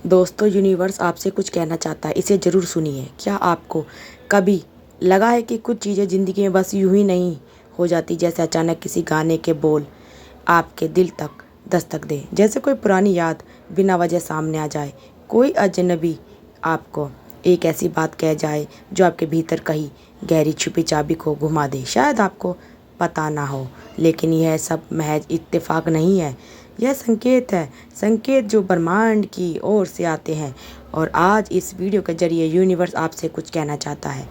दोस्तों, यूनिवर्स आपसे कुछ कहना चाहता है, इसे ज़रूर सुनिए। क्या आपको कभी लगा है कि कुछ चीज़ें ज़िंदगी में बस यूं ही नहीं हो जाती, जैसे अचानक किसी गाने के बोल आपके दिल तक दस्तक दे, जैसे कोई पुरानी याद बिना वजह सामने आ जाए, कोई अजनबी आपको एक ऐसी बात कह जाए जो आपके भीतर कहीं गहरी छुपी चाबी को घुमा दे। शायद आपको पता ना हो, लेकिन यह सब महज इत्तेफाक नहीं है, यह संकेत है, संकेत जो ब्रह्मांड की ओर से आते हैं। और आज इस वीडियो के जरिए यूनिवर्स आपसे कुछ कहना चाहता है।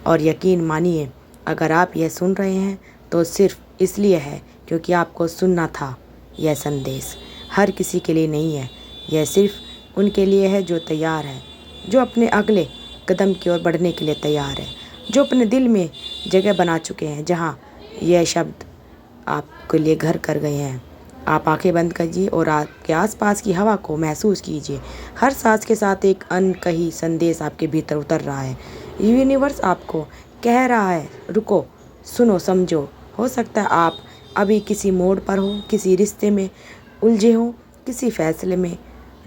और यकीन मानिए, अगर आप यह सुन रहे हैं तो सिर्फ इसलिए है क्योंकि आपको सुनना था। यह संदेश हर किसी के लिए नहीं है, यह सिर्फ उनके लिए है जो तैयार है, जो अपने अगले कदम की ओर बढ़ने के लिए तैयार है, जो अपने दिल में जगह बना चुके हैं जहाँ यह शब्द आपके लिए घर कर गए हैं। आप आंखें बंद कीजिए और आपके आसपास की हवा को महसूस कीजिए। हर सांस के साथ एक अनकही संदेश आपके भीतर उतर रहा है। यूनिवर्स आपको कह रहा है, रुको, सुनो, समझो। हो सकता है आप अभी किसी मोड़ पर हो, किसी रिश्ते में उलझे हो, किसी फैसले में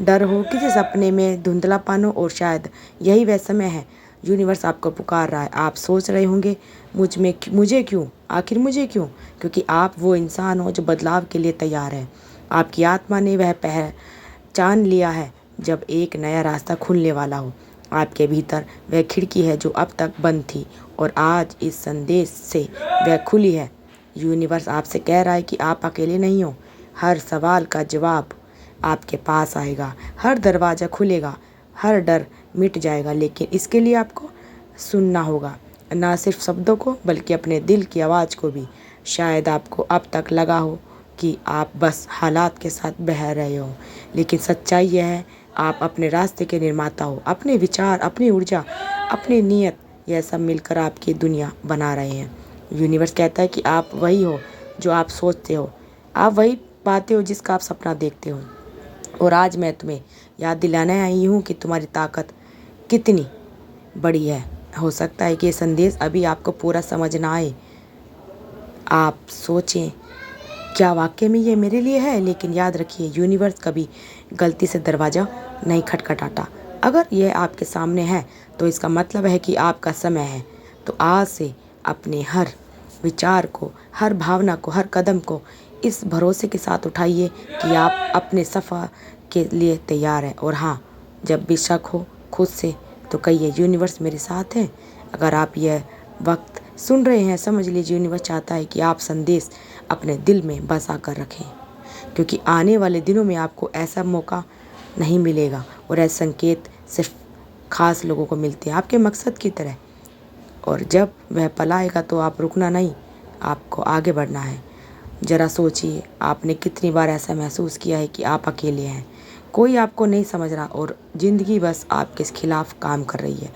डर हो, किसी सपने में धुंधलापन हो, और शायद यही वह समय है यूनिवर्स आपको पुकार रहा है। आप सोच रहे होंगे, मुझे क्यों, आखिर मुझे क्यों? क्योंकि आप वो इंसान हो जो बदलाव के लिए तैयार है। आपकी आत्मा ने वह पहचान लिया है जब एक नया रास्ता खुलने वाला हो। आपके भीतर वह खिड़की है जो अब तक बंद थी, और आज इस संदेश से वह खुली है। यूनिवर्स आपसे कह रहा है कि आप अकेले नहीं हो। हर सवाल का जवाब आपके पास आएगा, हर दरवाज़ा खुलेगा, हर डर मिट जाएगा। लेकिन इसके लिए आपको सुनना होगा, ना सिर्फ शब्दों को बल्कि अपने दिल की आवाज़ को भी। शायद आपको अब तक लगा हो कि आप बस हालात के साथ बह रहे हो, लेकिन सच्चाई यह है, आप अपने रास्ते के निर्माता हो। अपने विचार, अपनी ऊर्जा, अपनी नीयत, यह सब मिलकर आपकी दुनिया बना रहे हैं। यूनिवर्स कहता है कि आप वही हो जो आप सोचते हो, आप वही पाते हो जिसका आप सपना देखते हो। और आज मैं तुम्हें याद दिलाने आई हूँ कि तुम्हारी ताकत कितनी बड़ी है। हो सकता है कि ये संदेश अभी आपको पूरा समझ ना आए। आप सोचें, क्या वाकई में ये मेरे लिए है? लेकिन याद रखिए, यूनिवर्स कभी गलती से दरवाज़ा नहीं खटखटाता। अगर यह आपके सामने है तो इसका मतलब है कि आपका समय है। तो आज से अपने हर विचार को, हर भावना को, हर कदम को इस भरोसे के साथ उठाइए कि आप अपने सफ़र के लिए तैयार हैं। और हाँ, जब भी शक हो खुद से, तो कहिए, यूनिवर्स मेरे साथ है। अगर आप यह वक्त सुन रहे हैं, समझ लीजिए यूनिवर्स चाहता है कि आप संदेश अपने दिल में बसा कर रखें, क्योंकि आने वाले दिनों में आपको ऐसा मौका नहीं मिलेगा, और ऐसे संकेत सिर्फ खास लोगों को मिलते हैं, आपके मकसद की तरह। और जब वह पल आएगा तो आप रुकना नहीं, आपको आगे बढ़ना है। ज़रा सोचिए, आपने कितनी बार ऐसा महसूस किया है कि आप अकेले हैं, कोई आपको नहीं समझ रहा और ज़िंदगी बस आपके खिलाफ काम कर रही है।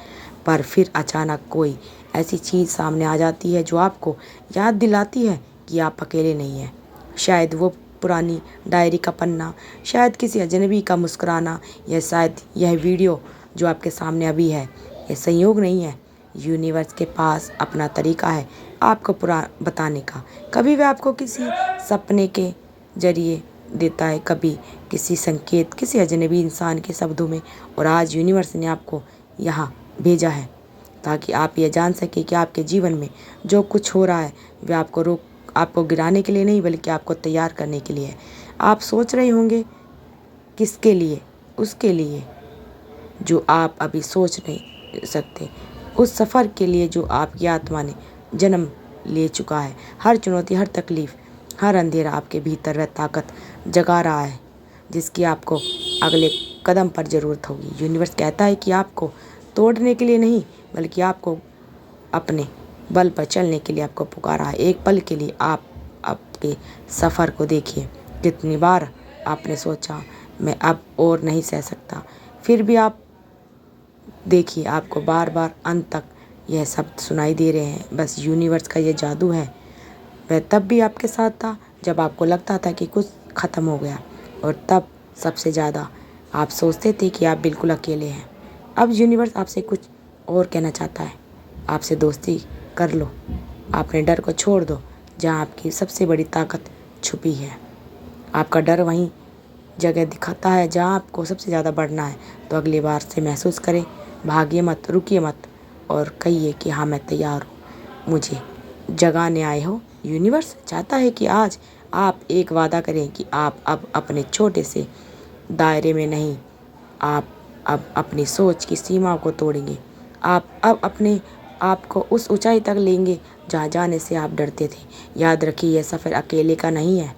पर फिर अचानक कोई ऐसी चीज़ सामने आ जाती है जो आपको याद दिलाती है कि आप अकेले नहीं हैं। शायद वो पुरानी डायरी का पन्ना, शायद किसी अजनबी का मुस्कुराना, या शायद यह वीडियो जो आपके सामने अभी है। यह संयोग नहीं है, यूनिवर्स के पास अपना तरीका है आपको पूरा बताने का। कभी वह आपको किसी सपने के जरिए देता है, कभी किसी संकेत, किसी अजनबी इंसान के शब्दों में। और आज यूनिवर्स ने आपको यहाँ भेजा है ताकि आप ये जान सके कि आपके जीवन में जो कुछ हो रहा है वह आपको गिराने के लिए नहीं, बल्कि आपको तैयार करने के लिए है। आप सोच रहे होंगे, किसके लिए? उसके लिए जो आप अभी सोच नहीं सकते, उस सफ़र के लिए जो आपकी आत्मा ने जन्म ले चुका है। हर चुनौती, हर तकलीफ़, हर अंधेरा आपके भीतर वह ताकत जगा रहा है जिसकी आपको अगले कदम पर ज़रूरत होगी। यूनिवर्स कहता है कि आपको तोड़ने के लिए नहीं, बल्कि आपको अपने बल पर चलने के लिए आपको पुकारा है। एक पल के लिए आप आपके सफ़र को देखिए। कितनी बार आपने सोचा, मैं अब और नहीं सह सकता, फिर भी आप देखिए, आपको बार बार अंत तक यह शब्द सुनाई दे रहे हैं। बस यूनिवर्स का यह जादू है। वह तब भी आपके साथ था जब आपको लगता था कि कुछ ख़त्म हो गया, और तब सबसे ज़्यादा आप सोचते थे कि आप बिल्कुल अकेले हैं। अब यूनिवर्स आपसे कुछ और कहना चाहता है। आपसे दोस्ती कर लो, अपने डर को छोड़ दो। जहाँ आपकी सबसे बड़ी ताकत छुपी है, आपका डर वहीं जगह दिखाता है जहाँ आपको सबसे ज़्यादा बढ़ना है, तो अगली बार से महसूस करें, भागिए मत, रुकिए मत और कहिए कि हाँ मैं तैयार हूँ, मुझे जगाने आए हो। यूनिवर्स चाहता है कि आज आप एक वादा करें कि आप अब अपने छोटे से दायरे में नहीं, आप अब अपनी सोच की सीमाओं को तोड़ेंगे। आप अब अपने आप को उस ऊंचाई तक लेंगे जहाँ जाने से आप डरते थे। याद रखिए, यह सफ़र अकेले का नहीं है।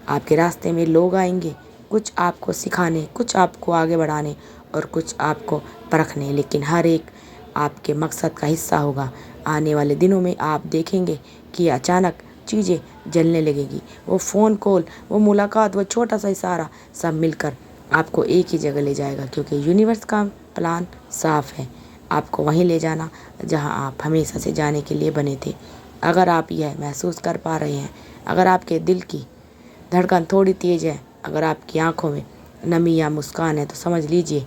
आपके रास्ते में लोग आएंगे, कुछ आपको सिखाने, कुछ आपको आगे बढ़ाने और कुछ आपको परखने, लेकिन हर एक आपके मकसद का हिस्सा होगा। आने वाले दिनों में आप देखेंगे कि अचानक चीज़ें जलने लगेगी। वो फ़ोन कॉल, वो मुलाकात, वो छोटा सा इशारा, सब मिलकर आपको एक ही जगह ले जाएगा, क्योंकि यूनिवर्स का प्लान साफ है, आपको वहीं ले जाना जहां आप हमेशा से जाने के लिए बने थे। अगर आप यह महसूस कर पा रहे हैं, अगर आपके दिल की धड़कन थोड़ी तेज है, अगर आपकी आंखों में नमी या मुस्कान है, तो समझ लीजिए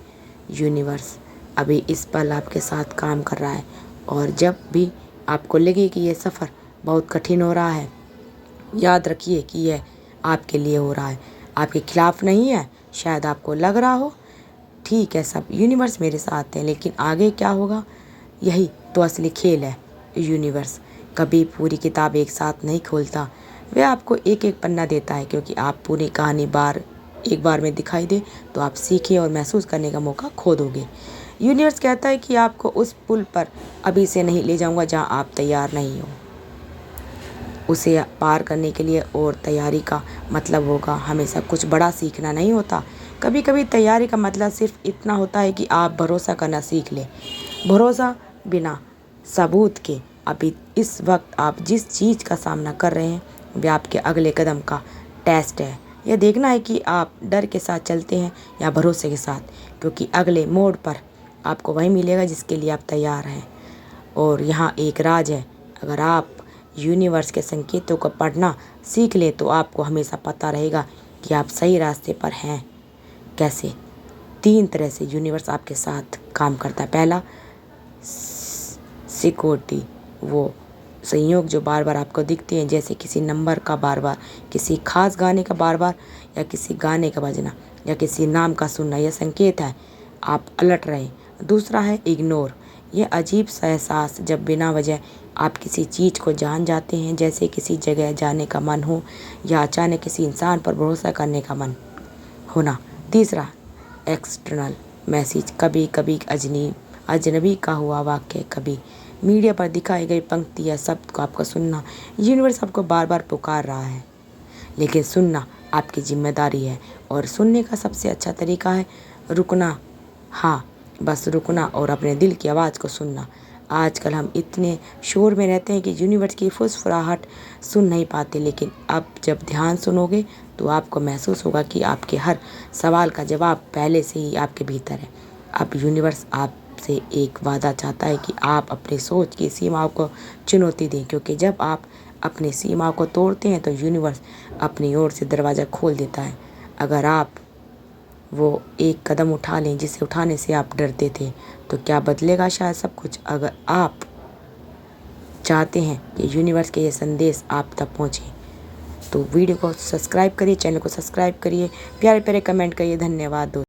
यूनिवर्स अभी इस पल आपके साथ काम कर रहा है। और जब भी आपको लगे कि यह सफ़र बहुत कठिन हो रहा है, याद रखिए कि यह आपके लिए हो रहा है, आपके खिलाफ नहीं है। शायद आपको लग रहा हो ठीक है, सब यूनिवर्स मेरे साथ है, लेकिन आगे क्या होगा, यही तो असली खेल है। यूनिवर्स कभी पूरी किताब एक साथ नहीं खोलता, वह आपको एक एक पन्ना देता है, क्योंकि आप पूरी कहानी एक बार में दिखाई दे तो आप सीखें और महसूस करने का मौका खो दोगे। यूनिवर्स कहता है कि आपको उस पुल पर अभी से नहीं ले जाऊंगा जहां आप तैयार नहीं हो। उसे पार करने के लिए और तैयारी का मतलब होगा हमेशा कुछ बड़ा सीखना नहीं होता। कभी कभी तैयारी का मतलब सिर्फ इतना होता है कि आप भरोसा करना सीख लें। भरोसा बिना सबूत के। अभी इस वक्त आप जिस चीज़ का सामना कर रहे हैं वह आपके अगले कदम का टेस्ट है। यह देखना है कि आप डर के साथ चलते हैं या भरोसे के साथ, क्योंकि अगले मोड़ पर आपको वही मिलेगा जिसके लिए आप तैयार हैं। और यहाँ एक राज है, अगर आप यूनिवर्स के संकेतों को पढ़ना सीख ले तो आपको हमेशा पता रहेगा कि आप सही रास्ते पर हैं। कैसे? 3 तरह से यूनिवर्स आपके साथ काम करता है। पहला, सिक्योरिटी, वो संयोग जो बार बार आपको दिखते हैं, जैसे किसी नंबर का बार बार, किसी खास गाने का बार बार, या किसी गाने का बजना, या किसी नाम का सुनना, यह संकेत है आप अलर्ट रहें। दूसरा है इग्नोर, यह अजीब सा एहसास जब बिना वजह आप किसी चीज़ को जान जाते हैं, जैसे किसी जगह जाने का मन हो या अचानक किसी इंसान पर भरोसा करने का मन होना। तीसरा, एक्सटर्नल मैसेज, कभी कभी अजनबी का हुआ वाक्य, कभी मीडिया पर दिखाई गई पंक्ति या शब्द को आपको सुनना। यूनिवर्स आपको बार बार पुकार रहा है, लेकिन सुनना आपकी जिम्मेदारी है। और सुनने का सबसे अच्छा तरीका है रुकना। हाँ, बस रुकना और अपने दिल की आवाज़ को सुनना। आजकल हम इतने शोर में रहते हैं कि यूनिवर्स की फुसफुसाहट सुन नहीं पाते, लेकिन अब जब ध्यान सुनोगे तो आपको महसूस होगा कि आपके हर सवाल का जवाब पहले से ही आपके भीतर है। अब यूनिवर्स आपसे एक वादा चाहता है कि आप अपनी सोच की सीमाओं को चुनौती दें, क्योंकि जब आप अपनी सीमाओं को तोड़ते हैं तो यूनिवर्स अपनी ओर से दरवाज़ा खोल देता है। अगर आप वो एक कदम उठा लें जिसे उठाने से आप डरते थे, तो क्या बदलेगा? शायद सब कुछ। अगर आप चाहते हैं कि यूनिवर्स के ये संदेश आप तक पहुँचे तो वीडियो को सब्सक्राइब करिए, चैनल को सब्सक्राइब करिए, प्यारे प्यारे कमेंट करिए। धन्यवाद दोस्तों।